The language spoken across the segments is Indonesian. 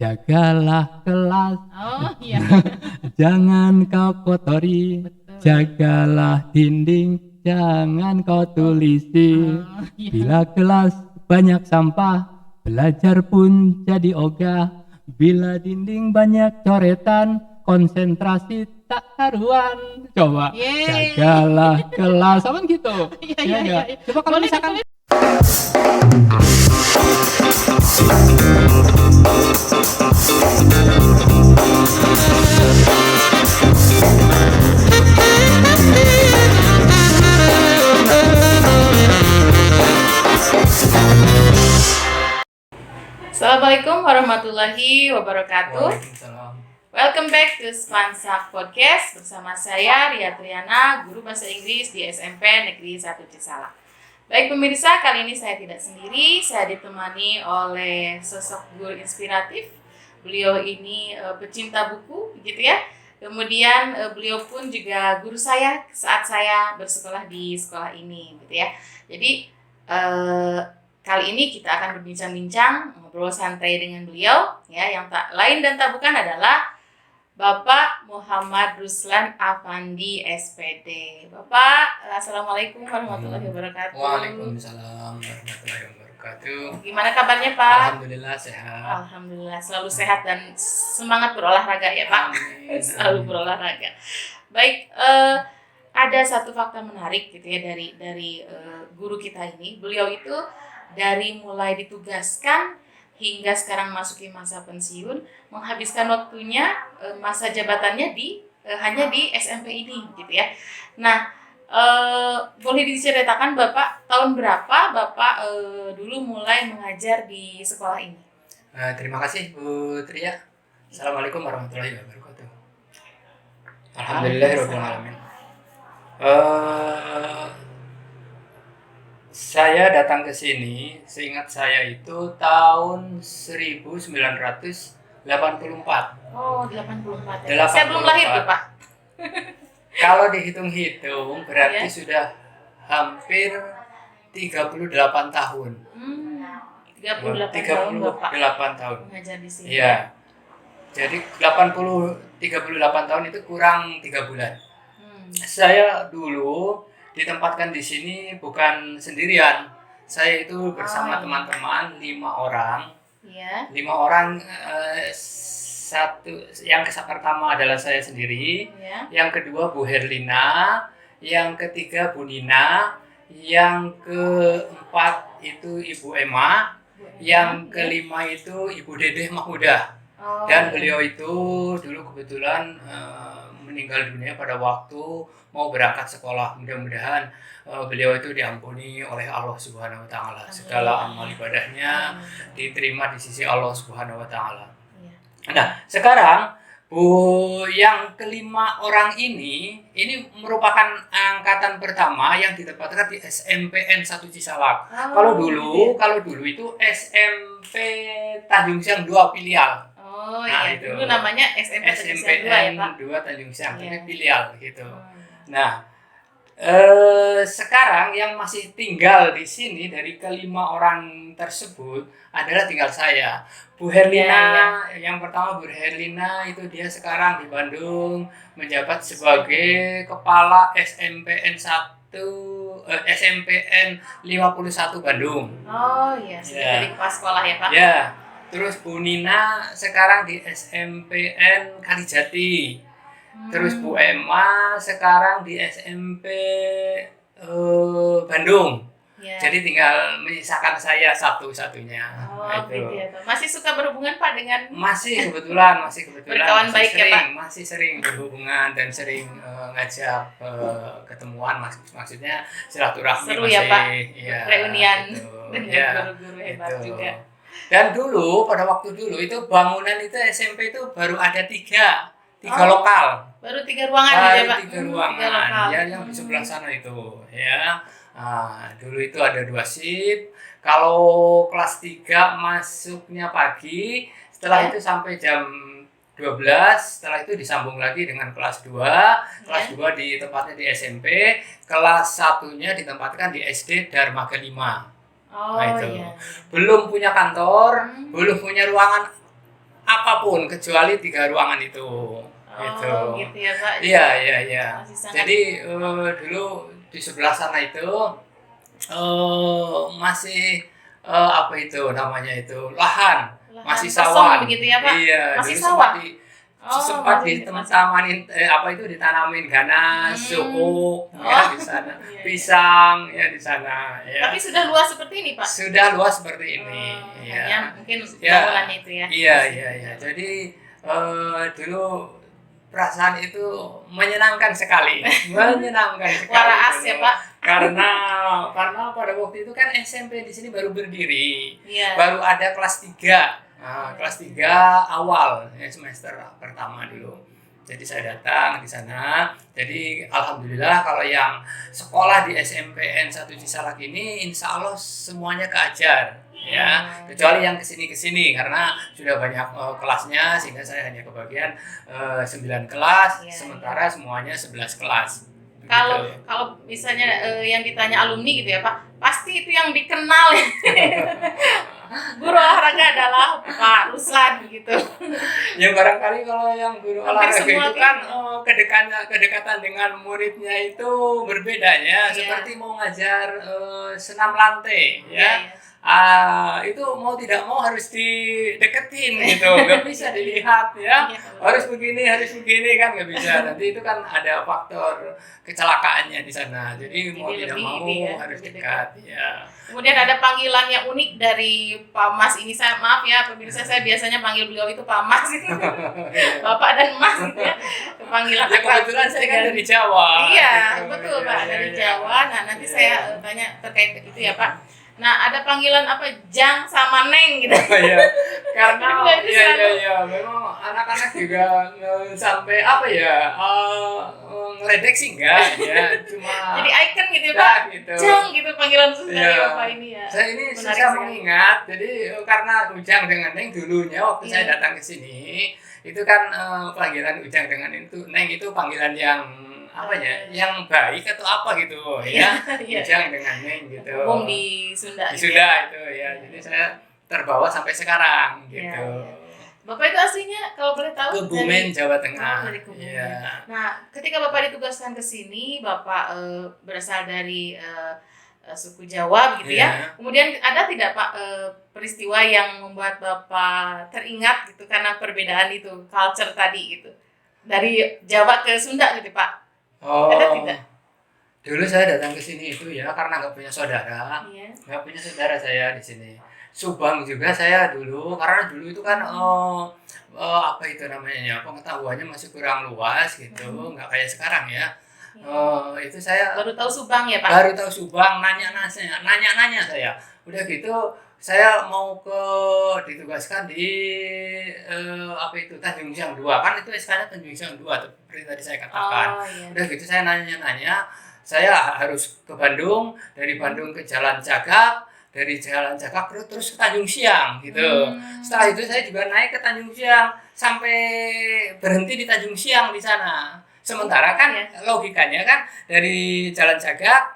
Jagalah kelas, Oh iya. jangan kau kotori. Betul. Jagalah dinding, jangan kau tulisi. Oh iya. Bila kelas banyak sampah, belajar pun jadi ogah. Bila dinding banyak coretan, konsentrasi tak karuan. Coba, Yeay. jagalah kelas. Apa gitu? Iya, Ya iya, enggak? iya. Coba kalau Boleh, misalkan boleh. Assalamualaikum warahmatullahi wabarakatuh. Waalaikumsalam. Welcome back to Spansak Podcast bersama saya Ria Triana, guru bahasa Inggris di SMP Negeri 1 Cisalak. Baik pemirsa, kali ini saya tidak sendiri, saya ditemani oleh sosok guru inspiratif. Beliau ini pecinta buku, gitu ya. Kemudian beliau pun juga guru saya saat saya bersekolah di sekolah ini, gitu ya. Jadi kali ini kita akan berbincang-bincang, ngobrol santai dengan beliau, ya, yang tak lain dan tak bukan adalah Bapak Muhammad Ruslan Afandi SPD. Bapak, Assalamualaikum warahmatullahi wabarakatuh. Waalaikumsalam warahmatullahi wabarakatuh. Gimana kabarnya Pak? Alhamdulillah sehat. Alhamdulillah, selalu sehat dan semangat berolahraga ya Pak. Amin. Selalu berolahraga. Baik, ada satu fakta menarik gitu ya dari guru kita ini. Beliau itu dari mulai ditugaskan hingga sekarang masuki masa pensiun, menghabiskan waktunya masa jabatannya hanya di SMP ini gitu ya. Nah, boleh diceritakan Bapak tahun berapa Bapak dulu mulai mengajar di sekolah ini? Terima kasih Bu Tria. Assalamualaikum warahmatullahi wabarakatuh. Alhamdulillahirabbil alamin. Saya datang ke sini, seingat saya itu tahun 1984. Oh, 84 ya. Saya belum lahir tuh, Pak. Kalau dihitung-hitung berarti Ya. sudah hampir 38 tahun. 38 tahun Bapak 38 tahun. mengajar di sini. Iya. Jadi 38 tahun itu kurang 3 bulan. Saya dulu ditempatkan di sini bukan sendirian. Saya itu bersama teman-teman 5 orang. Iya. 5 orang, satu yang pertama adalah saya sendiri, Iya. yang kedua Bu Herlina, yang ketiga Bu Nina, yang keempat itu Ibu Emma, yang kelima itu Ibu Dedeh Mahmudah. Oh, Dan iya. beliau itu dulu kebetulan meninggal dunia pada waktu mau berangkat sekolah. Mudah-mudahan beliau itu diampuni oleh Allah Subhanahu wa taala. Segala amal ibadahnya diterima di sisi Allah Subhanahu wa taala. Iya. Nah, sekarang Bu yang kelima orang ini merupakan angkatan pertama yang ditempatkan di SMPN 1 Cisalak. Kalau dulu itu SMP Tanjung Siang 2 filial. Oh Nah, iya, itu. dulu namanya SMPN 2 ya Pak. 2 Tanjung Siang, Iya. tapi filial gitu. Hmm. Nah, sekarang yang masih tinggal di sini dari kelima orang tersebut adalah tinggal saya. Bu Herlina, yang pertama Bu Herlina itu dia sekarang di Bandung menjabat sebagai kepala SMPN 51 Bandung. Oh iya, sudah jadi kepala sekolah ya Pak. Ya. Terus Bu Nina sekarang di SMPN Kalijati. Terus Bu Emma sekarang di SMP Bandung. Ya. Jadi tinggal menyisakan saya satu-satunya. Oh gitu ya Pak. Masih suka berhubungan Pak dengan? Masih kebetulan Berkawan masih baik sering, ya Pak? masih sering berhubungan dan sering ngajak ketemuan, maksudnya silaturahmi. Seru masih, ya Pak? Iya, Reunian gitu. dengan Ya, guru-guru hebat gitu. juga. Dan dulu pada waktu dulu itu bangunan itu SMP itu baru ada tiga Oh, lokal. Baru 3 ruangan gitu ya Pak? Tiga 3 ruangan lokal. ya, yang di sebelah sana itu ya. Dulu itu ada 2 shift. Kalau kelas 3 masuknya pagi, setelah itu sampai jam 12, setelah itu disambung lagi dengan kelas 2. Kelas 2 ditempatnya di SMP, kelas 1-nya ditempatkan di SD Darmaga 5. Oh Nah, itu. iya. Belum punya kantor, belum punya ruangan apapun kecuali 3 ruangan itu. Gitu. Oh, gitu ya Pak. Iya, iya, iya. Masih sangat Jadi dulu di sebelah sana itu masih apa itu namanya itu lahan, masih kosong sawan. begitu ya Pak? Iya, Masih dulu sawah? sempat masih- ditanamin apa itu ditanamin ganas, sukuk ya di sana, iya, iya. pisang ya di sana ya. Tapi sudah luas seperti ini Pak? Sudah luas seperti ini. Hanya Ya. mungkin Ya. bangunannya itu ya. Iya, iya, iya. Jadi dulu perasaan itu menyenangkan sekali, menyenangkan sekali. Waras dulu. ya Pak? Karena pada waktu itu kan SMP di sini baru berdiri, Iya. baru ada kelas 3. Nah, kelas 3 awal ya, semester pertama dulu. Jadi saya datang di sana. Jadi alhamdulillah kalau yang sekolah di SMPN 1 Cisalak ini insya Allah semuanya keajar ya, kecuali yang kesini karena sudah banyak kelasnya sehingga saya hanya kebagian 9 kelas, Iya, sementara semuanya 11 kelas. Kalau Begitu. kalau misalnya yang ditanya alumni gitu ya Pak, pasti itu yang dikenal guru olahraga adalah Pak Ruslan gitu. Ya barangkali kalau yang guru Hampir olahraga semua itu kan kedekatan dengan muridnya itu berbeda ya. Iya. Seperti mau ngajar senam lantai ya. Iya. Itu mau tidak mau harus dideketin gitu, nggak bisa dilihat ya. Iya. Harus begini kan nggak bisa. Nanti itu kan ada faktor kecelakaannya di sana. Jadi mau Jadi tidak lebih mau ini ya, harus lebih dekat ya. Kemudian ada panggilan yang unik dari Pak Mas ini, saya maaf ya pemirsa, saya biasanya panggil beliau itu Pak Mas Bapak dan Mas gitu ya. Panggilan Ya kebetulan saya kan dari Jawa. Iya, gitu. betul Iya, Pak, iya, dari iya. Jawa. Nah, nanti Iya. saya tanya terkait itu ya Pak. Nah, ada panggilan apa? Jang sama Neng gitu. Iya, karena Itu iya selalu- memang anak-anak juga sampai apa ya ngeledek sih enggak ya, cuma Jadi icon gitu ya ya, Pak. gitu. Jang gitu panggilan khusus dari Iya. Bapak ini ya. Saya ini Menarik susah sekali. mengingat, jadi karena Ujang dengan Neng dulunya waktu saya Iya. datang ke sini itu kan panggilan Ujang dengan itu Neng itu panggilan yang apa ya, yang baik atau apa gitu ya. Iya. Ujang dengan Neng gitu. Umum di Sunda. Di gitu Sunda ya. itu ya, jadi saya terbawa sampai sekarang gitu. Iya, iya. Bapak itu aslinya kalau boleh tahu Kebumen, Jawa Tengah. Oh, dari Kebumen. Iya. Nah, ketika Bapak ditugaskan ke sini, Bapak berasal dari suku Jawa gitu ya. Iya. Kemudian ada tidak Pak peristiwa yang membuat Bapak teringat gitu karena perbedaan itu, culture tadi gitu. Dari Jawa ke Sunda gitu Pak. Oh. Ada tidak? Dulu saya datang ke sini itu ya karena nggak punya saudara. Iya. Nggak punya saudara saya di sini. Subang juga saya dulu karena dulu itu kan apa itu namanya ya, pengetahuannya masih kurang luas gitu, nggak kayak sekarang ya. Itu saya Baru tahu Subang ya Pak? baru tahu Subang, nanya saya. Udah gitu saya mau ditugaskan di apa itu Tanjung Siang 2 kan, itu SK-nya Tanjung Siang 2 tuh, seperti tadi saya katakan. Oh iya. Udah gitu saya nanya, saya harus ke Bandung, dari Bandung ke Jalan Cagak, dari Jalan Cagak terus ke Tanjung Siang gitu. Setelah itu saya juga naik ke Tanjung Siang sampai berhenti di Tanjung Siang di sana. Sementara kan logikanya kan dari Jalan Cagak,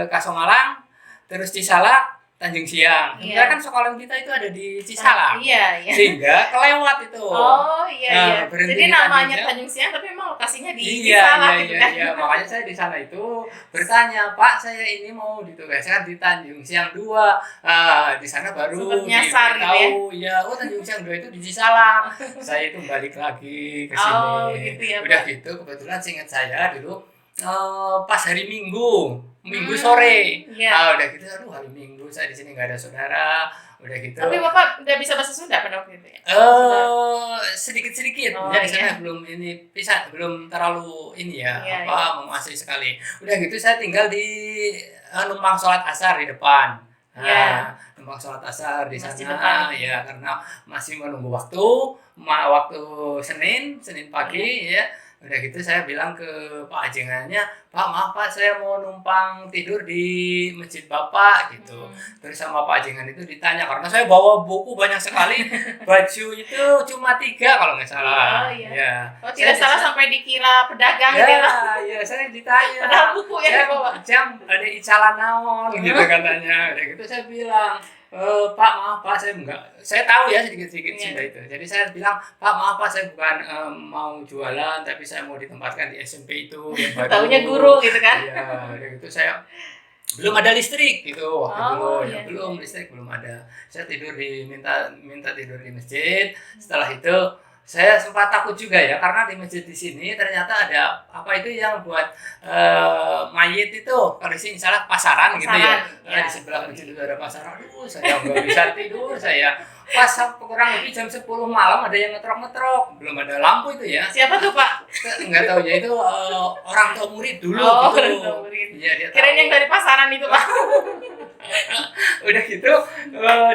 Kasongalang, terus Cisalak, Tanjung Siang. Sementara kan sekolah kita itu ada di Cisalak. Iya, iya. Sehingga kelewat itu. Oh iya, Nah, iya. berhenti Jadi di namanya Tanjung Tanjung Siang tapi memang lokasinya di Iya, Cisalak iya, gitu iya, kan. iya. Makanya saya di sana itu bertanya, Pak, saya ini mau ditugaskan di Tanjung Siang 2. Di sana baru Sempet nyasar gitu ya? diberitahu, ya, oh Tanjung Siang 2 itu di Cisalak. Saya itu balik lagi ke sini. Oh, gitu ya, Udah Pak. gitu, kebetulan seingat saya dulu pas hari Minggu sore. Iya. Udah gitu, aduh hari Minggu saya di sini nggak ada saudara. Udah gitu. Tapi Bapak udah bisa bahasa Sunda pada waktu itu ya? Sedikit-sedikit Oh, ya di sana iya. belum terlalu ini ya, Iya, menguasai sekali. Udah gitu saya tinggal di numpang sholat asar di depan. Iya. Numpang sholat asar di Masjid sana depan. ya karena masih menunggu waktu Senin pagi ya. Udah gitu saya bilang ke Pak ajengannya, Pak maaf Pak saya mau numpang tidur di masjid Bapak gitu. Terus sama Pak ajengan itu ditanya karena saya bawa buku banyak sekali, baju itu cuma 3 kalau nggak salah. Oh, iya. Ya. Oh tidak salah sampai dikira pedagang Ya, gitu ya? ya saya ditanya. Padahal buku yang Saya dibawa. jam ada icalan naon gitu katanya. Udah gitu saya bilang, Pak maaf Pak, saya tahu ya sedikit-sedikit Iya. sudah itu. Jadi saya bilang, Pak maaf Pak, saya bukan mau jualan, tapi saya mau ditempatkan di SMP itu yang baru. Taunya guru gitu kan? Iya, udah gitu saya belum ada listrik gitu waktu dulu, iya, ya belum listrik belum ada. Saya minta tidur di masjid. Setelah itu saya sempat takut juga ya, karena di masjid di sini ternyata ada apa itu yang buat mayit itu, kalau di sini salah pasaran gitu ya. Ya. Di sebelah masjid itu ada pasaran. Aduh, saya nggak bisa tidur saya. Pas kurang lebih jam 10 malam ada yang ngetrok-ngetrok, belum ada lampu itu ya. Siapa tuh Pak? Nggak tahu ya, itu orang tua murid dulu Oh, gitu. orang tua murid. Iya, dia Kirain tahu. yang dari pasaran itu Pak. Udah gitu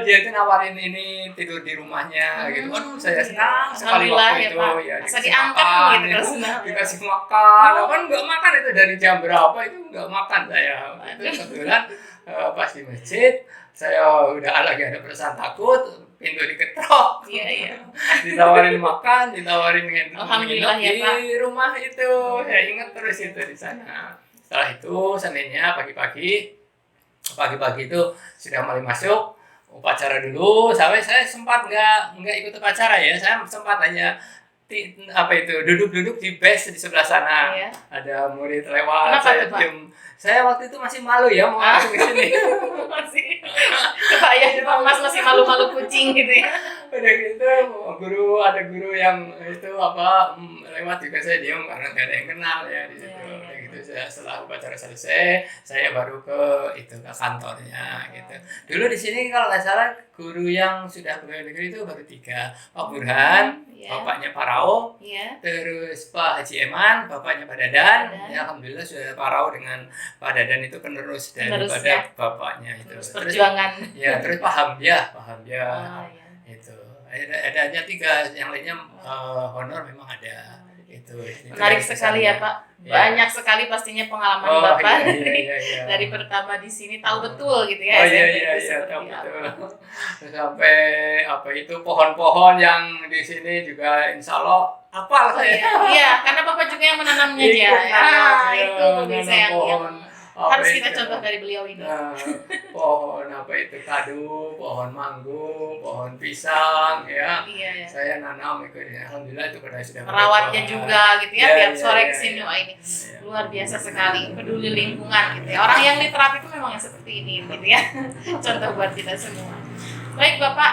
dia itu nawarin ini tidur di rumahnya gitu. Aduh, saya senang sekali Alhamdulillah waktu ya, itu Pak. ya, Asal dikasih diangkat makan, gitu ya. kalau senang, ya. Dikasih makan. Oh. Kan nggak makan itu dari jam berapa itu nggak makan saya. Itu kebetulan pas di masjid saya udah lagi ada perasaan takut, pintu diketok. Iya, iya. Ditawarin makan, ditawarin Alhamdulillah nginep ya, Pak. di rumah itu. Saya ingat terus itu di sana. Setelah itu Seninnya pagi-pagi itu sudah mulai masuk upacara dulu. Sampai saya sempat nggak ikut upacara ya. Saya sempat hanya duduk-duduk di base di sebelah sana. Iya. Ada murid lewat. Kenapa Saya tuh, Pak? diem. Saya waktu itu masih malu ya mau masuk ke sini. Masih kebayang Pak Mas masih malu-malu kucing gitu ya. Udah gitu ada guru yang itu lewat juga, saya diam karena nggak ada yang kenal ya di situ. Iya, iya. Udah gitu setelah upacara selesai saya baru ke kantornya gitu. Dulu di sini kalau nggak salah guru yang sudah pegawai negeri itu baru 3, Pak Burhan, Iya. bapaknya Pak Rao, Iya. terus Pak Haji Eman, bapaknya Pak Dadan. Dadan. Ya alhamdulillah sudah Pak Rao dengan Pak Dadan itu penerus daripada ya. bapaknya itu. Terus perjuangan. Ya terus Pak Hamzah. Oh, iya. Itu ada hanya 3, yang lainnya honor memang ada. Itu Menarik dari sekali ya pesannya. Pak. Iya. Banyak sekali pastinya pengalaman Oh, Bapak iya. dari pertama di sini tahu betul gitu ya. Oh iya SMP itu tahu seperti betul. apa. Sampai itu pohon-pohon yang di sini juga insya Allah hafal Oh, iya. saya. Iya, karena Bapak juga yang menanamnya dia. Ikut nanam, ya, Itu bisa yang pohon. Apa harus kita itu? contoh dari beliau ini. Nah, pohon kadu, pohon manggo, pohon pisang ya. Iya, ya. Saya nanam itu, alhamdulillah itu pada sudah Merawatnya berbuah. juga gitu ya, Iya, tiap iya, sore iya, kesini. iya. Wah ini Iya. luar biasa sekali, peduli lingkungan gitu ya. Orang yang literat itu memang yang seperti ini gitu ya. Contoh buat kita semua. Baik Bapak,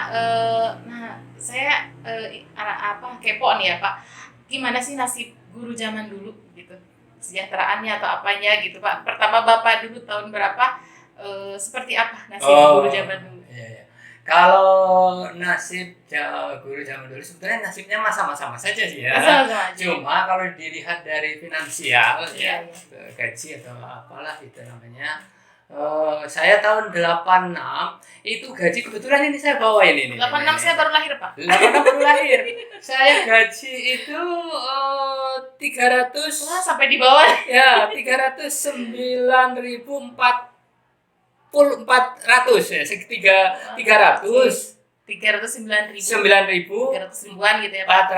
nah saya kepo nih ya Pak. Gimana sih nasib guru zaman dulu gitu? Sejahteraannya atau apanya gitu Pak. Pertama Bapak dulu tahun berapa, seperti apa nasib guru zaman dulu? Iya. Kalau nasib guru zaman dulu sebetulnya nasibnya sama-sama saja sih ya. Sama-sama aja. Cuma kalau dilihat dari finansial Iya, ya, gaji atau apalah itu namanya. Saya tahun 86 itu gaji, kebetulan ini saya bawa ini. 86 saya baru lahir Pak. 86 baru lahir. Saya gaji itu 300. Wah sampai di bawah. Ya, 309.400 ya, 300 309.000. 9.400. 300 ribuan gitu ya Pak.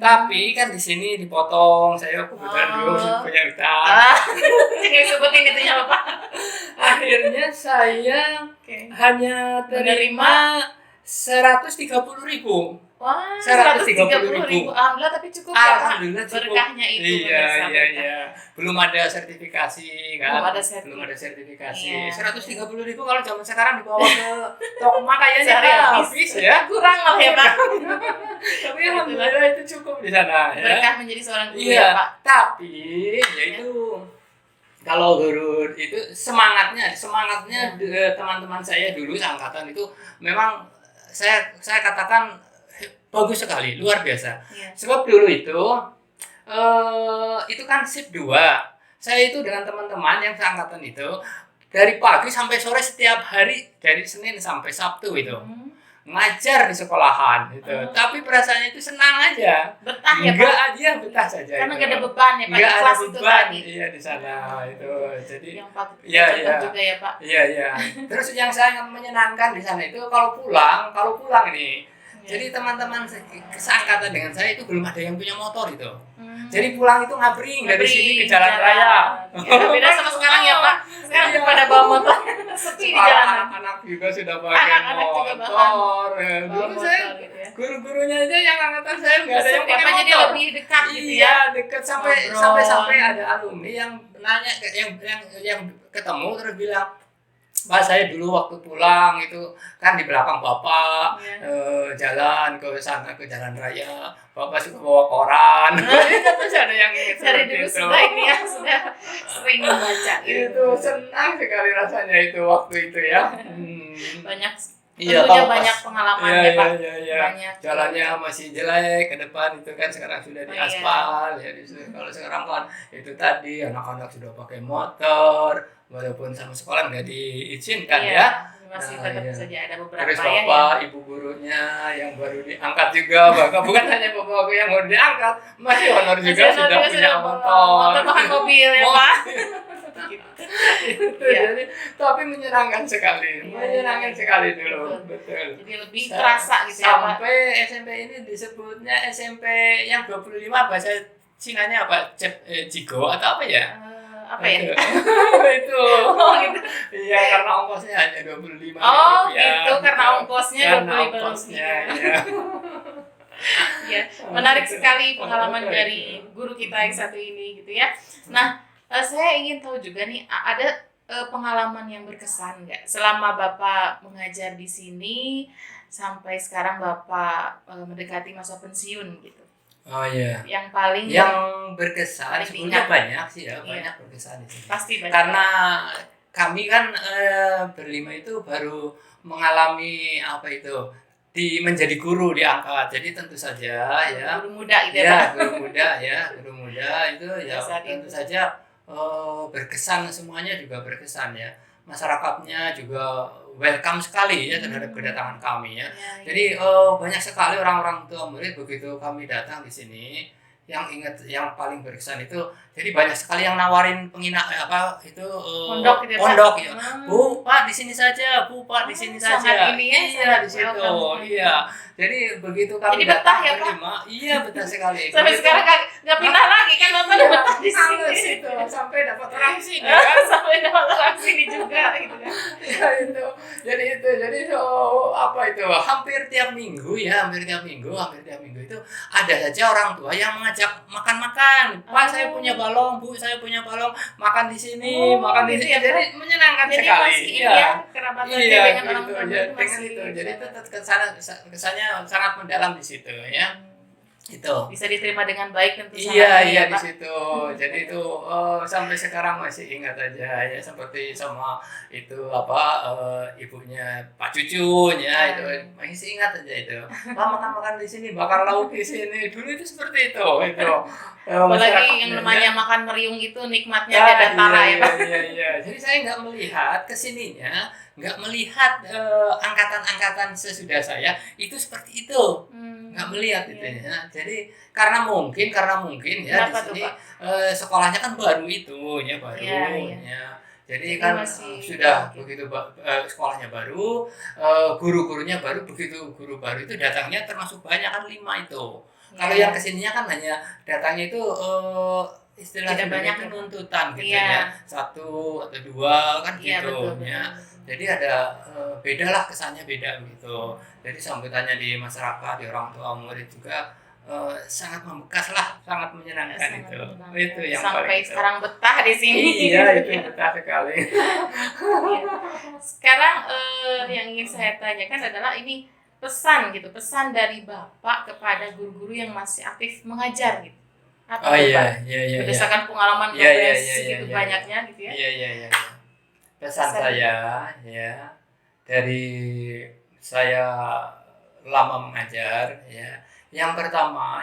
Tapi kan di sini dipotong, saya kebetulan dulu punya utang. Jangan sebutin itunya Bapak. Akhirnya saya Oke. hanya terima 130.000. Wah, 130.000. 130.000. Alhamdulillah tapi cukup ya Pak. Alhamdulillah cukup. Berkahnya itu Iya. berkah. Belum ada sertifikasi kan? Belum ada sertifikasi. Iya. 130.000 kalau zaman sekarang dibawa ke toko kayaknya Sehari habis ya. Kurang malah ya Pak. Tapi alhamdulillah itu cukup di sana ya. Berkah menjadi seorang guru Iya, ya Pak. tapi yaitu kalau guru itu semangatnya teman-teman saya dulu seangkatan itu memang saya katakan bagus sekali, luar biasa. Iya. Sebab dulu itu kan shift 2. Saya itu dengan teman-teman yang seangkatan itu dari pagi sampai sore setiap hari, dari Senin sampai Sabtu itu ngajar di sekolahan gitu. Tapi perasaannya itu senang aja. Betah ya Pak. Enggak aja, betah saja. Karena itu. nggak ada beban ya Pak. Nggak ada Kelas itu beban, tadi. iya di sana itu. Jadi Yang patut Iya, kita contoh iya. juga ya Pak. iya. Terus yang sangat menyenangkan di sana itu kalau pulang nih Jadi teman-teman seangkatan dengan saya itu belum ada yang punya motor itu. Jadi pulang itu ngabring dari sini ke jalan raya. Ya, beda sama sekarang ya Pak. Sekarang pada bawa motor sepi di jalanan. Anak-anak juga sudah pakai Anak-anak juga motor. Bawa Dulu saya motor gitu ya. guru-gurunya aja yang angkatan saya nggak ada yang pakai Apa jadi motor. lebih dekat gitu ya? Iya, dekat Ngobrol. sampai ada alumni yang nanya yang ketemu terus bilang, Pak, saya dulu waktu pulang itu kan di belakang Bapak jalan ke sana ke jalan raya, Bapak suka bawa koran. Terus ada yang ingat Dari seperti dulu itu. sudah ini ya, sudah sering membaca gitu. Itu senang sekali rasanya itu waktu itu ya. Banyak Iya, tentunya kalau pas- banyak pengalaman Iya, ya Pak. iya. Banyak Jalannya masih jelek ke depan itu kan sekarang sudah di Oh, iya. aspal ya. Kalau sekarang kan itu tadi anak-anak sudah pakai motor walaupun sama sekolah nggak diizinkan Iya, ya. masih Nah, tetap iya. saja ada beberapa Terus ya bapak, ibu gurunya yang baru diangkat juga, bahkan bukan hanya bapakku yang baru diangkat, masih honor juga Masih sudah honor punya bawa motor. bahkan mobil ya Pak. Gitu. Itu, Iya. jadi, tapi menyenangkan sekali, Iya, menyenangkan iya. sekali dulu, betul. Jadi lebih terasa gitu ya Pak. Sampai SMP ini disebutnya SMP yang 25 bahasa Cinanya apa? Jigo atau apa ya? Apa ya? Itu. Oh gitu. Iya, karena ongkosnya hanya 25 Oh rupiah. gitu, karena ongkosnya Karena 25 ongkosnya, rupiah. ya. Ya, menarik sekali pengalaman dari guru kita yang satu ini gitu ya. Nah, saya ingin tahu juga nih, ada pengalaman yang berkesan nggak selama Bapak mengajar di sini sampai sekarang Bapak mendekati masa pensiun gitu? Oh iya. Yang paling Yang berkesan paling sebenarnya ingat. banyak sih ya, Iya. banyak berkesan di sini. pasti banyak. Karena kami kan berlima itu baru mengalami apa itu menjadi guru diangkat. Jadi tentu saja ya. Guru muda gitu ya, Ya, Pak. guru muda itu ya Saat tentu itu. saja berkesan, semuanya juga berkesan ya. Masyarakatnya juga welcome sekali ya terhadap kedatangan kami ya. Ya, Jadi banyak sekali orang-orang tua murid begitu kami datang di sini yang paling berkesan itu jadi banyak sekali yang nawarin Pondok gitu ya, Pak? pondok ya. Hmm. Bu, Pak di sini saja, Bu, Pak di sini Sangat saja. ini ya, Iya sangat di situ. welcome. Iya. Jadi begitu kami Jadi betah datang ya, Pak? berlima, iya betah sekali. Sampai Begitu- sekarang nggak pindah lagi kan Bapak udah betah di Halus sini. itu sampai dapat orang sini kan. Sampai dapat orang sini juga gitu kan. Ya itu jadi apa itu hampir tiap minggu itu ada saja orang tua yang mengajak makan-makan. Pak, saya punya balong, Bu, saya punya balong, makan di sini, Oh, makan di gitu sini. ya, Jadi menyenangkan Jadi sekali. masih ini ya kerabatannya Iya, dengan orang gitu. tua Ya, itu dengan masih itu. Jadi tetap kesannya sangat mendalam di situ ya. Itu. bisa diterima dengan baik tentu Iya sangat ya, di Pak. situ. Jadi itu sampai sekarang masih ingat aja ya seperti sama itu ibunya Pak Cucunya itu masih ingat aja itu. Pak, makan di sini, bakar lauk di sini. Dulu itu seperti itu. Apalagi yang namanya makan meriung itu nikmatnya ya, beda tara ya Pak. Iya. Jadi saya nggak melihat kesininya, nggak melihat angkatan-angkatan sesudah saya itu seperti itu. Nggak melihat itu Iya. ya. Jadi karena mungkin ya Kenapa di tuh, sini Pak? sekolahnya kan baru itu ya Iya. ya. Jadi Jadi kan masih sudah mungkin. begitu sekolahnya baru, guru-gurunya baru, begitu guru baru itu datangnya termasuk banyak kan 5 itu. Kalau Iya. yang kesininya kan hanya datangnya itu istilah Tidak banyak. itu nuntutan gitu Iya. ya, 1 atau 2 kan Iya, gitu betul, ya. betul. Jadi ada beda lah, kesannya beda gitu. Jadi sambutannya di masyarakat, di orang tua murid juga sangat membekas lah, sangat menyenangkan Sangat itu. menyenangkan. Itu yang sampai paling itu. sekarang betah di sini. Iya, itu betah sekali. Iya. Sekarang yang ingin saya tanyakan adalah ini pesan pesan dari Bapak kepada guru-guru yang masih aktif mengajar gitu. Apa Oh tuh, iya, Pak? iya. Berdasarkan pengalaman Iya, Bapak iya, yang iya, segitu iya, banyaknya gitu ya. Iya. Pesan Pesan. saya ya dari saya lama mengajar ya. Yang pertama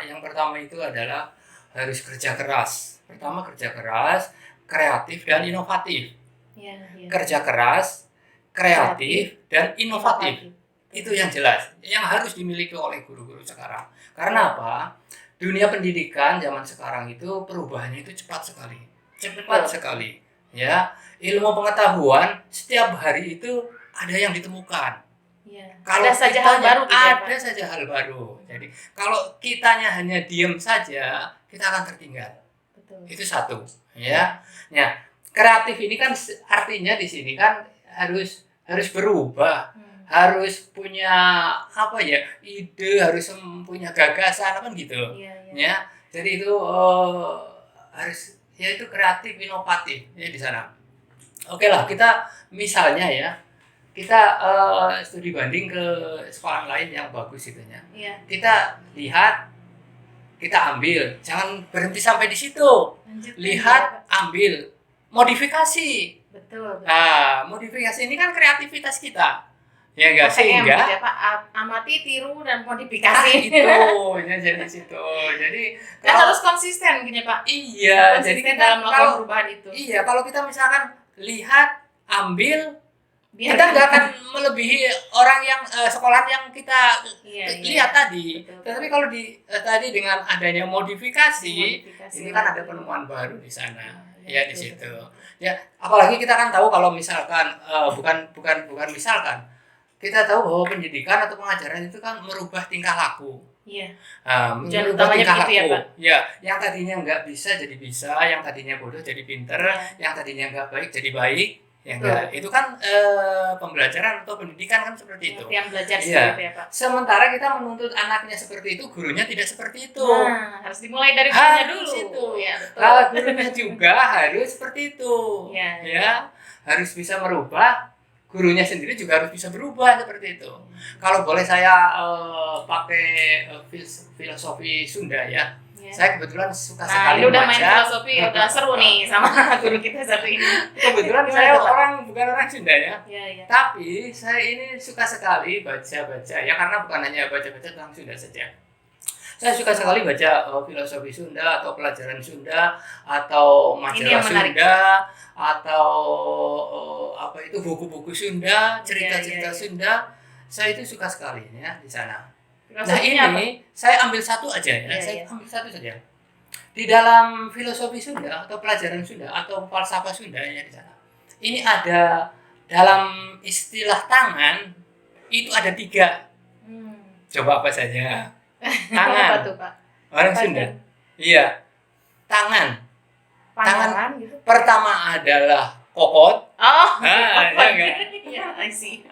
itu adalah harus kerja keras. Pertama kerja keras, kreatif dan inovatif. Iya. Kerja keras, kreatif dan inovatif. Itu yang jelas, yang harus dimiliki oleh guru-guru sekarang. Karena apa? Dunia pendidikan zaman sekarang itu perubahannya itu cepat sekali. Cepat sekali. Ya, ilmu pengetahuan setiap hari itu ada yang ditemukan. Iya. Kalau Ada saja hal baru gitu ya, Pak? ada saja hal baru. Jadi kalau kitanya hanya diam saja, kita akan tertinggal. Betul. Itu satu, ya. Ya, kreatif ini kan artinya di sini kan harus berubah, harus punya apa ya, ide, harus punya gagasan apa gitu. Iya, iya. Ya. Jadi itu harus ya itu kreatif, inovatif ya di sana. Oke lah, kita misalnya ya, kita studi banding ke sekolah lain yang bagus itunya. Iya. Kita lihat, kita ambil, jangan berhenti sampai di situ. Lanjut. Lihat, ambil, modifikasi. Betul. Nah, modifikasi ini kan kreativitas kita. Ya enggak ATM sehingga gitu ya, Pak. Amati, tiru, dan modifikasi. itu ya jadi situ. Jadi Dan harus konsisten gini, Pak. iya, Konsisten jadi kita dalam melakukan perubahan itu. Iya, kalau kita misalkan lihat, ambil, Biar kita nggak akan melebihi orang yang sekolah yang kita lihat tadi. Betul. Tetapi kalau tadi dengan adanya modifikasi, ini kan ada lagi. penemuan baru di sana. Ya, Ya di betul, situ. Ya, apalagi kita kan tahu kalau misalkan bukan misalkan, kita tahu bahwa pendidikan atau pengajaran itu kan merubah tingkah laku. Iya. Merubah utamanya tingkah begitu ya, laku. Pak? Ya, yang tadinya nggak bisa jadi bisa, yang tadinya bodoh jadi pinter, yang tadinya nggak baik jadi baik. Ya enggak, itu kan pembelajaran atau pendidikan kan seperti itu. Yang belajar Iya. seperti itu ya, Pak. Sementara kita menuntut anaknya seperti itu, gurunya tidak seperti itu. Nah, harus dimulai dari gurunya Harus dulu. itu. Ya, betul. Gurunya juga harus seperti itu. Iya. Ya, harus bisa merubah. Gurunya sendiri juga harus bisa berubah seperti itu. Kalau boleh saya pakai filosofi Sunda ya. Ya. Saya kebetulan suka Nah, sekali ini udah main membaca. filosofi, udah seru nih sama guru kita satu ini. Kebetulan Gimana saya tuh, Pak? bukan orang Sunda ya. Iya, iya. Tapi saya ini suka sekali baca-baca ya, karena bukan hanya baca-baca tentang Sunda saja. Saya suka sekali baca filosofi Sunda atau pelajaran Sunda atau majalah yang menarik. Sunda atau apa itu buku-buku Sunda, cerita-cerita Iya. Sunda. Saya itu suka sekali ya di sana. Nah Filosofinya ini saya ambil satu aja ya, Iya, saya iya. ambil satu saja. Di dalam filosofi Sunda atau pelajaran Sunda atau falsafah Sunda ya di sana. Ini ada dalam istilah tangan itu ada 3. Coba apa saja? Tangan. Apa tuh, Pak? Orang Apa Sunda. itu? Iya. Tangan. Pandangan gitu. Pertama adalah kokot. Oh, Ah, ya enggak? Iya, I see.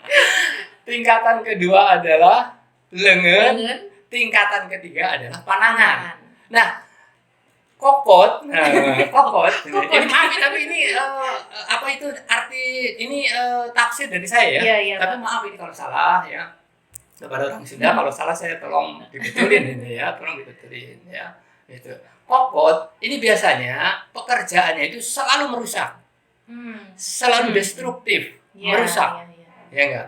Tingkatan kedua adalah lengan. Lengan, Tingkatan ketiga adalah panangan. tangan. Nah, kokot. Kokot. Kokot. Ini maaf tapi ini apa itu arti ini tafsir dari saya ya. Iya, iya, Tapi Pak. maaf ini kalau salah ya. Kepada orang Sunda kalau salah saya tolong dibetulin ini ya, tolong dibetulin ya. Itu. Kokot ini biasanya pekerjaannya itu selalu merusak, selalu destruktif, Iya, merusak. iya, iya. Ya enggak?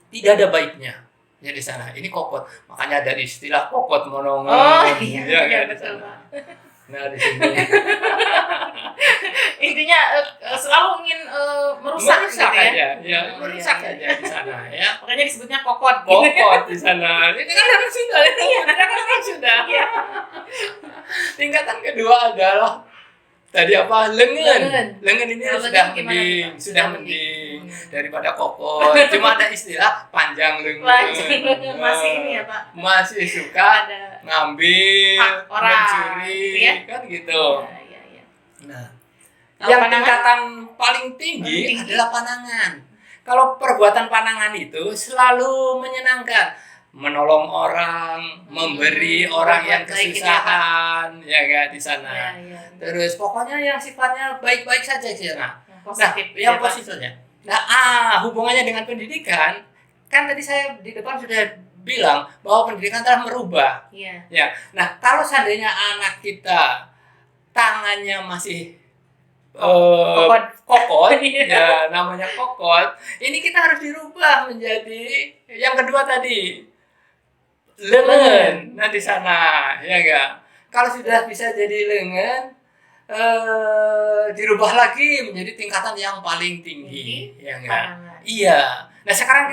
Tidak ada baiknya. Ya di sana. Ini kokot. Makanya ada istilah kokot monongan. Oh, iya, ya, iya, kan, di betul, sana. Pak. Nah, di sini Intinya selalu ingin merusak gitu ya. aja, ya, Oh, merusak iya, aja di sana ya. Makanya disebutnya kokot. Kokot di sana. Ini kan orang Sunda, ini kan orang Sunda. Iya. Tingkatan kedua adalah tadi apa? Lengan. Lengan. Lengan ini Kalau sudah lengan gimana mending, tuh, Pak? sudah Sudah mending mending. daripada kokot. Cuma ada istilah panjang lengan. Panjang lengan. Masih ini ya, Pak. Masih suka Ada ngambil, hak orang, mencuri, gitu ya? kan gitu. Iya, iya. Nah, Kalau yang panangan? tingkatan paling tinggi Paling tinggi. adalah panangan. Kalau perbuatan panangan itu selalu menyenangkan, menolong orang, memberi orang yang berbuat baik gitu ya, kesusahan, ya kan di sana. Iya, iya. Terus pokoknya yang sifatnya baik-baik saja di sana. Yang Nah, positif. yang ya, Pak. positif saja. Nah, hubungannya dengan pendidikan, kan tadi saya di depan sudah bilang bahwa pendidikan telah merubah. Iya. Ya, nah kalau seandainya anak kita tangannya masih kokot, ya namanya kokot, ini kita harus dirubah menjadi yang kedua tadi lengan. Nah di sana, ya enggak. Kalau sudah bisa jadi lengan, dirubah lagi menjadi tingkatan yang paling tinggi, ya enggak. Pandangan. Iya. Nah sekarang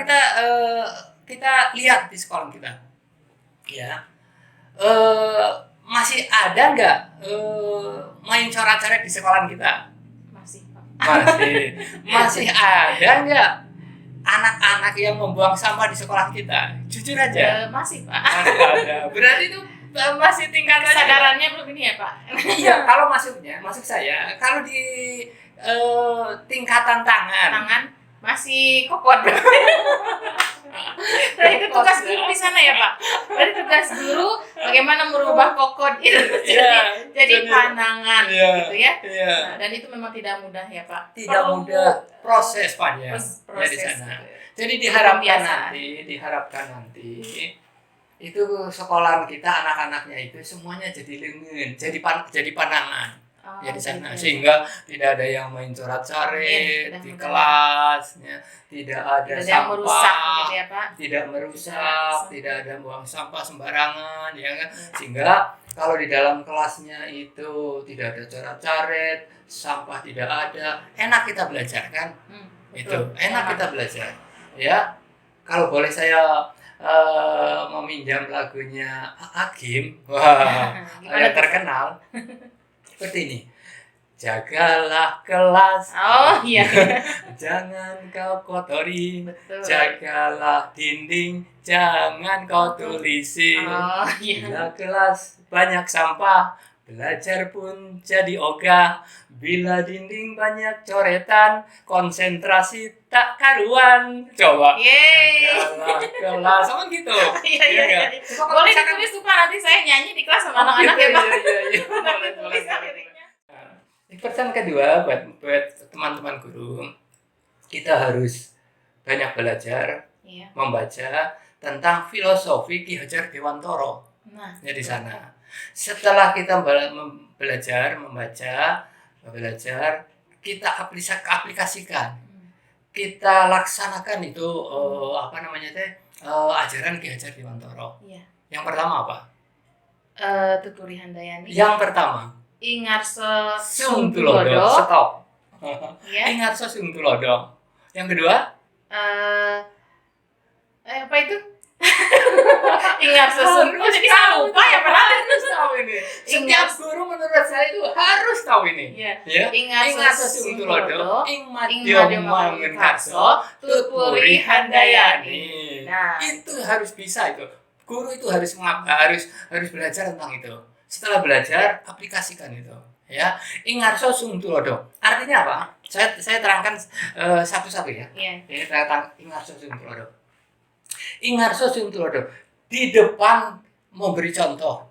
kita lihat di sekolah kita, ya masih ada nggak main coret-coret di sekolah kita? Masih, Pak. Masih ada nggak anak-anak yang membuang sampah di sekolah kita? Jujur aja. Masih Pak. Masih ada. Berarti itu masih tingkatannya. Kesadarannya belum ini ya Pak. Iya, kalau masuk saya, kalau di tingkatan tangan masih kokot. Nah, itu tugas guru di sana ya Pak. Berarti tugas guru bagaimana merubah kokot itu jadi pandangan gitu ya. Nah, dan itu memang tidak mudah ya Pak. Tidak mudah, proses panjang di sana. Jadi diharapkan nanti itu sekolahan kita anak-anaknya itu semuanya jadi lengan, jadi pandangan. Ya di sana sehingga tidak ada yang main coret-coret di kelasnya, tidak ada sampah, merusak, gitu ya, Pak. tidak merusak, tidak ada buang sampah sembarangan, ya kan? Sehingga kalau di dalam kelasnya itu tidak ada coret-coret, sampah tidak ada, enak kita belajar kan? Itu enak kita belajar, ya. Kalau boleh saya meminjam lagunya Agim, wah, agak terkenal. Seperti ini. Jagalah kelas. Oh iya. Jangan kau kotori. Betul. Jagalah dinding. Jangan kau tulisi. Oh iya. Bila kelas banyak sampah, belajar pun jadi ogah. Bila dinding banyak coretan, konsentrasi tak karuan. Coba. Yeay. Jagalah kelas. Sama gitu. Iya. Boleh ditulis tuh Pak, nanti saya nyanyi di kelas sama anak-anak ya Pak. Iya. Boleh. Pesan kedua buat teman-teman guru, kita harus banyak belajar, membaca tentang filosofi Ki Hajar Dewantara. Di sana. Setelah kita belajar, membaca, kita aplikasikan, kita laksanakan itu ajaran Ki Hajar Dewantara. Yang pertama apa? Tuturi Handayani. Yang pertama. Ingarso Sungtulodo. Stop. Ingarso Sungtulodo. Yang kedua? Apa itu? Ingarso Sungtulodo. Jadi saya lupa ya padahal harus tahu ini. Setiap guru menurut saya itu harus tahu ini. Ya. Ingarso Sungtulodo. Ing madya mangun karso. Tuturi handayani. Nah, itu harus bisa itu. Guru itu harus belajar tentang itu. Setelah belajar, aplikasikan itu, ya. Ingarso Sungtulodo. Artinya apa? Saya terangkan satu-satu ya. Ini tentang Ingarso Sungtulodo. Ingarso Sungtulodo di depan memberi contoh.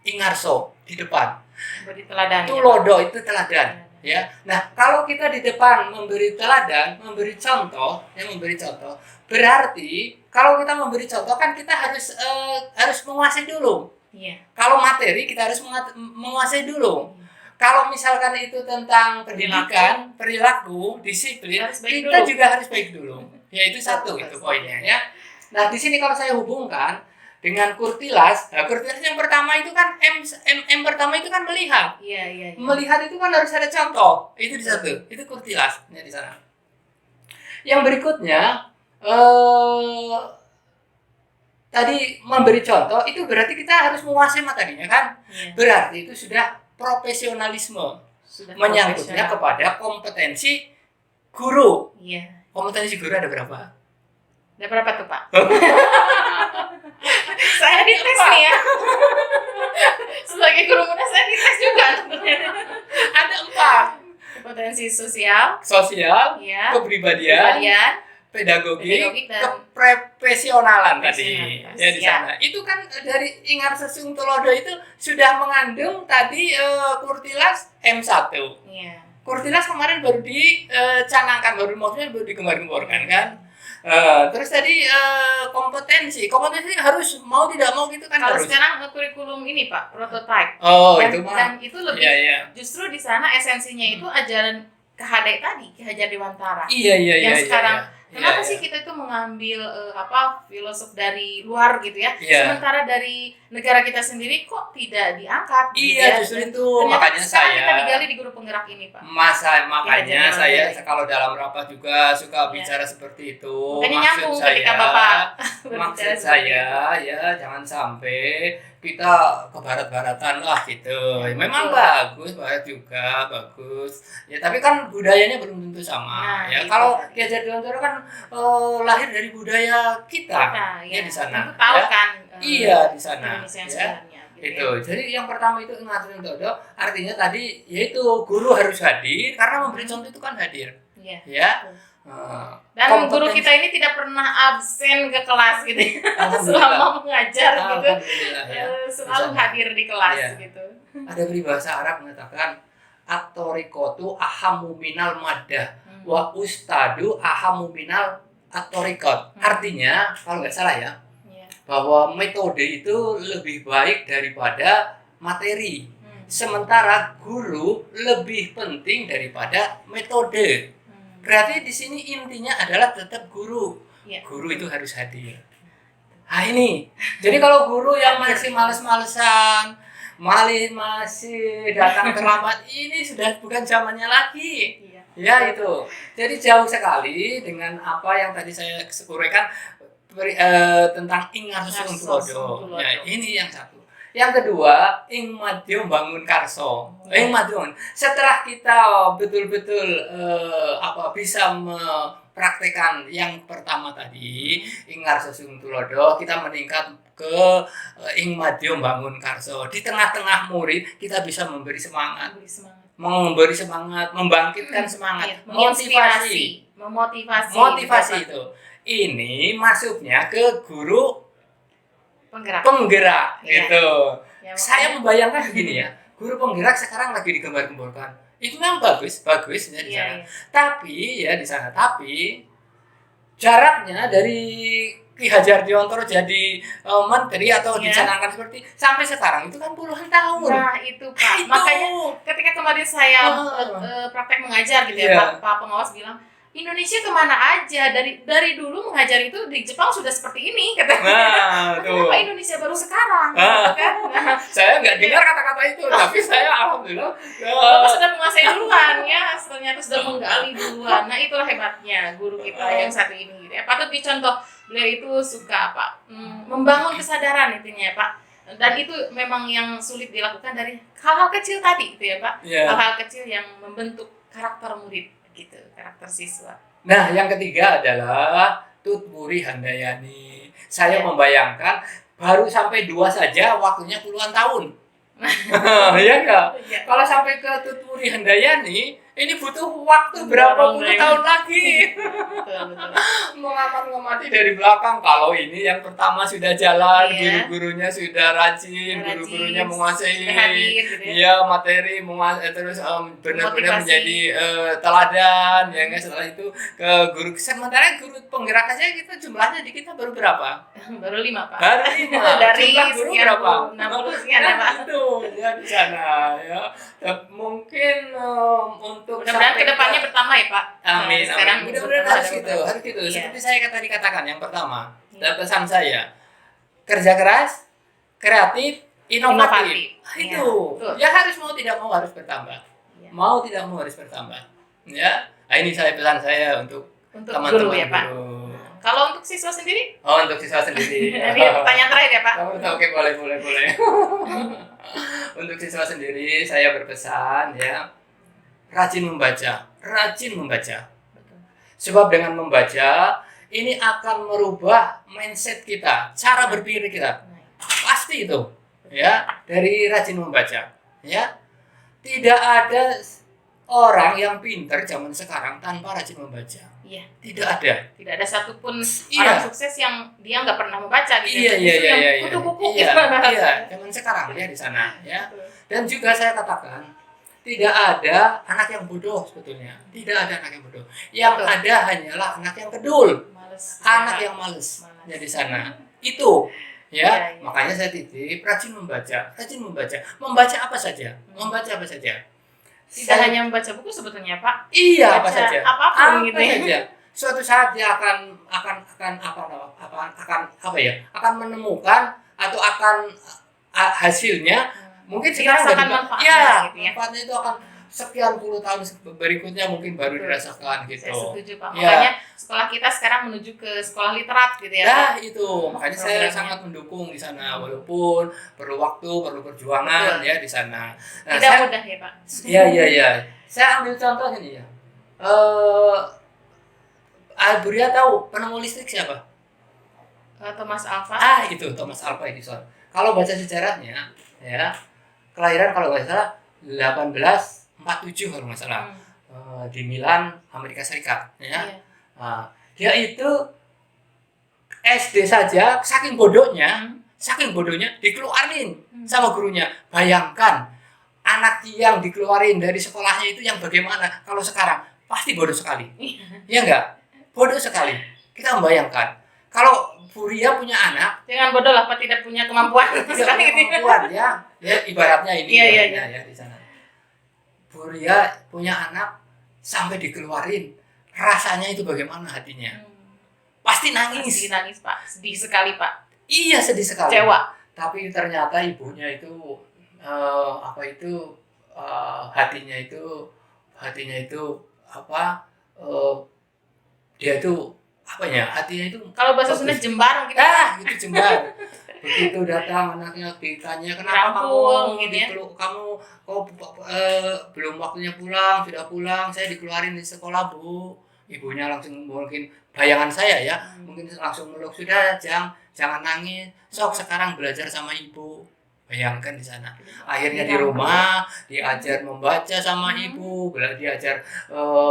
Ingarso di depan. Beri teladan. Tulodo itu teladan, ya. Nah, kalau kita di depan memberi teladan, memberi contoh, berarti kalau kita memberi contoh kan kita harus menguasai dulu. Kalau materi kita harus menguasai dulu. Kalau misalkan itu tentang pendidikan, perilaku, disiplin, kita juga harus baik dulu. Ya itu satu itu poinnya ya. Nah di sini kalau saya hubungkan dengan Kurtilas, Kurtilas yang pertama itu kan M pertama itu kan melihat. Melihat itu kan harus ada contoh. Itu di satu. Itu Kurtilasnya di sana. Yang berikutnya tadi memberi contoh itu berarti kita harus menguasai materinya kan? Berarti itu sudah profesionalisme. Menyangkutnya kepada kompetensi guru. Kompetensi guru ada berapa? Ada berapa tuh Pak? Saya dites nih ya. Sebagai guru muda saya dites juga. Ada 4. Kompetensi sosial, kepribadian, pedagogik dan keprofesionalan tadi ya di sana. Itu kan dari Ingarso Sungtulodo itu sudah mengandung tadi Kurtilas M1. Kurtilas kemarin baru dicanangkan, baru digembar-gemborkan kan. Terus tadi kompetensi harus mau tidak mau gitu kan. Kalau harus. Sekarang kurikulum ini Pak, prototype. Itu mah. Dan itu lebih justru di sana esensinya itu ajaran Ki Hajar Dewantara. Yang sekarang kenapa sih kita itu mengambil filosof dari luar gitu ya? Sementara dari negara kita sendiri kok tidak diangkat? Justru itu ternyata makanya sekarang saya kita digali di guru penggerak ini Pak. Makanya saya kalau dalam rapat juga suka bicara seperti itu. Makanya nyambung ketika Bapak maksud saya ya jangan sampai kita ke barat-baratan lah gitu. Memang bagus, barat juga bagus. Ya tapi kan budayanya belum tentu sama. Nah, Ya itu kalau tadi. Ki Hajar Dewantara kan lahir dari budaya kita. Ya, Di sana. tentu tahu Ya. kan Iya di sana. Indonesia yang Ya. sebenarnya. Gitu Itu. ya. Jadi yang pertama itu Ngati Todo artinya tadi yaitu guru harus hadir karena memberi contoh itu kan hadir. Iya. Ya. Dan guru kita ini tidak pernah absen ke kelas gitu ya. Alhamdulillah. Selama mengajar gitu. Alhamdulillah ya. Selalu Di sana. hadir di kelas Iya. gitu. Ada peribahasa Arab mengatakan at-thariqatu ahammu minal maddah wa ustadu ahammu minal at-thariqat. Artinya kalau nggak salah ya, Iya. bahwa metode itu lebih baik daripada materi. Sementara guru lebih penting daripada metode. Berarti di sini intinya adalah tetap guru. Iya. Guru itu harus hadir. Nah ini, jadi kalau guru yang masih males-malesan, masih datang terlambat, ini sudah bukan zamannya lagi. Iya. Ya itu. Jadi jauh sekali dengan apa yang tadi saya uraikan tentang Ingarsus Tulodo. Ya, ini yang satu. Yang kedua, ing madya bangun karso. Ing madya. Setelah kita betul-betul bisa mempraktekkan yang pertama tadi, ing Ngarso Tulodo, kita meningkat ke ing madya bangun karso. Di tengah-tengah murid kita bisa memberi semangat. Memberi semangat, membangkitkan semangat, motivasi itu. Ini masuknya ke guru Ya. penggerak gitu. Ya, Saya membayangkan begini ya, guru penggerak sekarang lagi digembar-gemborkan. Itu memang bagus ya di sana. Iya. Tapi jaraknya dari Ki Hajar Dewantara jadi menteri atau dicanangkan seperti sampai sekarang itu kan puluhan tahun. Nah itu Pak, makanya ketika kemarin saya praktek mengajar gitu ya, Pak pengawas bilang Indonesia kemana aja dari dulu mengajar itu di Jepang sudah seperti ini katanya. Kenapa Indonesia baru sekarang? Kan? Saya nggak dengar kata-kata itu, tapi saya alhamdulillah Bapak sudah menguasai duluan ya, ternyata sudah menggali duluan. Nah itulah hebatnya guru kita yang satu ini. Gitu ya. Patut dicontoh, beliau itu suka membangun kesadaran intinya ya Pak. Dan itu memang yang sulit dilakukan dari hal-hal kecil tadi gitu ya Pak. Hal-hal kecil yang membentuk karakter murid gitu, karakter siswa. Nah, yang ketiga adalah Tutpuri Handayani. Saya membayangkan baru sampai 2 saja waktunya puluhan tahun. Iya enggak? Kalau sampai ke Tutpuri Handayani, ini butuh waktu berapa puluh tahun lagi. Betul. Mengamati dari belakang. Kalau ini yang pertama sudah jalan, guru-gurunya sudah rajin, guru-gurunya menguasai materi, terus benar-benar menjadi teladan. Ya enggak, setelah itu ke guru. Sementara guru penggerak aja kita jumlahnya di kita baru berapa? Baru 5 Pak. Baru 5. Dari jumlah guru berapa? 60 sekian ya Pak. Itu ya di sana ya. Mungkin untuk mudah-mudahan kedepannya bertambah ya Pak. Amin. Sekarang mudah-mudahan harus gitu. Seperti saya tadi katakan yang pertama, pesan saya kerja keras, kreatif, inovatif. Itu ya harus mau tidak mau harus bertambah. Mau tidak mau harus bertambah. Ya. Nah, ini pesan saya untuk teman-teman guru ya Pak. Kalau untuk siswa sendiri? Untuk siswa sendiri. Ini pertanyaan terakhir ya Pak. Oke, boleh. Untuk siswa sendiri saya berpesan ya, rajin membaca. Sebab dengan membaca ini akan merubah mindset kita, cara berpikir kita. Pasti itu. Ya, dari rajin membaca. Ya. Tidak ada orang yang pintar zaman sekarang tanpa rajin membaca. Iya. Tidak ada. Tidak ada satupun orang sukses yang dia nggak pernah membaca gitu. Iya. Butuh buku. Iya, zaman sekarang ya di sana ya. Dan juga saya katakan tidak ada anak yang bodoh sebetulnya. Tidak ada anak yang bodoh. Yang ada hanyalah anak yang kedul. Anak yang males. Ya di sana. Itu ya. Makanya saya titip rajin membaca. Membaca apa saja? Tidak hanya membaca buku sebetulnya Pak. Iya, apa saja. Apapun gitu ya. Suatu saat dia akan menemukan atau akan hasilnya mungkin sekarang dirasakan manfaatnya gitu ya. Manfaatnya itu akan sekian puluh tahun berikutnya mungkin baru dirasakan gitu. Saya setuju Pak. Ya. Makanya sekolah kita sekarang menuju ke sekolah literat gitu ya. Ya Pak. itu makanya saya sangat mendukung di sana walaupun perlu waktu, perlu perjuangan ya di sana. Nah, Tidak mudah ya Pak. Iya. Saya ambil contoh ini ya. Alburia tahu penemu listrik siapa? Thomas Alva. Itu Thomas Alva Edison. Kalau baca sejarahnya ya, kelahiran kalau nggak salah 1847 kalau nggak salah. Di Milan, Amerika Serikat ya. Iya. Dia itu SD saja saking bodohnya dikeluarin sama gurunya. Bayangkan anak yang dikeluarin dari sekolahnya itu yang bagaimana? Kalau sekarang pasti bodoh sekali. Iya enggak? Bodoh sekali. Kita membayangkan kalau Buria punya anak, Jangan bodoh lah Pak, tidak punya kemampuan. tidak punya kemampuan ya. Ya ibaratnya ini Iya. ya di sana. Buria punya anak sampai dikeluarin, rasanya itu bagaimana hatinya? Pasti nangis. Pasti nangis Pak, sedih sekali Pak. Iya sedih sekali. Kecewa. Tapi ternyata ibunya itu hatinya itu dia itu hatinya itu Kalau bahasa Sunda jembar gitu. itu jembar. Begitu datang anaknya ditanya kenapa Rampung, kamu gitu ya. kamu kok belum waktunya pulang, sudah pulang, saya dikeluarin di sekolah Bu. Ibunya langsung mungkin bayangan saya ya, mungkin langsung meluk, sudah jangan nangis, sok sekarang belajar sama ibu. Bayangkan di sana. Akhirnya di rumah diajar membaca sama ibu, diajar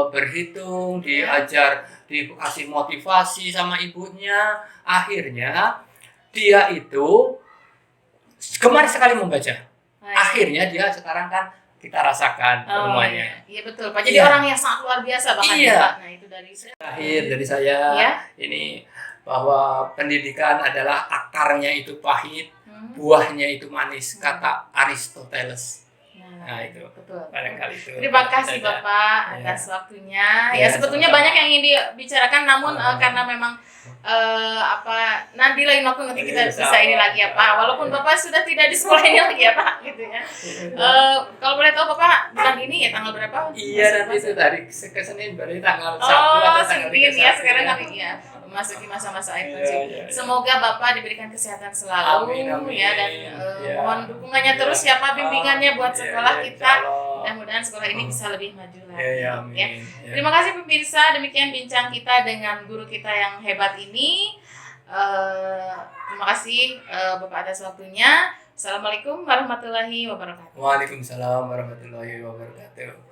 berhitung, diajar dikasih motivasi sama ibunya. Akhirnya dia itu gemar sekali membaca. Akhirnya dia sekarang kan kita rasakan semuanya. Iya betul Pak. Jadi orang yang sangat luar biasa bahkan Iya. Pak. Nah itu dari Akhir dari saya Iya. ini bahwa pendidikan adalah akarnya itu pahit, buahnya itu manis, kata Aristoteles. Nah itu betul. barangkali itu. Terima kasih saja. Bapak Ya. atas waktunya. Ya, Ya sebetulnya sama-sama. banyak yang ingin dibicarakan, namun karena memang nanti lain waktu nanti kita Insya bisa ini Allah. lagi ya Pak. Walaupun Bapak sudah tidak di sekolah ini lagi ya Pak, gitu ya. Kalau boleh tahu Bapak bulan ini ya tanggal berapa? Iya nanti itu dari ke Senin berarti tanggal 1 Oh, atau tanggal Senin ya 31 sekarang ya. kami ya memasuki masa-masa akhir Iya, tahun. iya. Semoga Bapak diberikan kesehatan selalu Amin. ya dan Iya. mohon dukungannya terus ya Pak, bimbingannya buat Iya, sekolah iya, kita. insyaallah. Mudah-mudahan sekolah ini bisa lebih maju lagi. Iya, ya. amin. Ya. Terima kasih pemirsa, demikian bincang kita dengan guru kita yang hebat ini. Terima kasih Bapak atas waktunya. Assalamualaikum warahmatullahi wabarakatuh. Waalaikumsalam warahmatullahi wabarakatuh.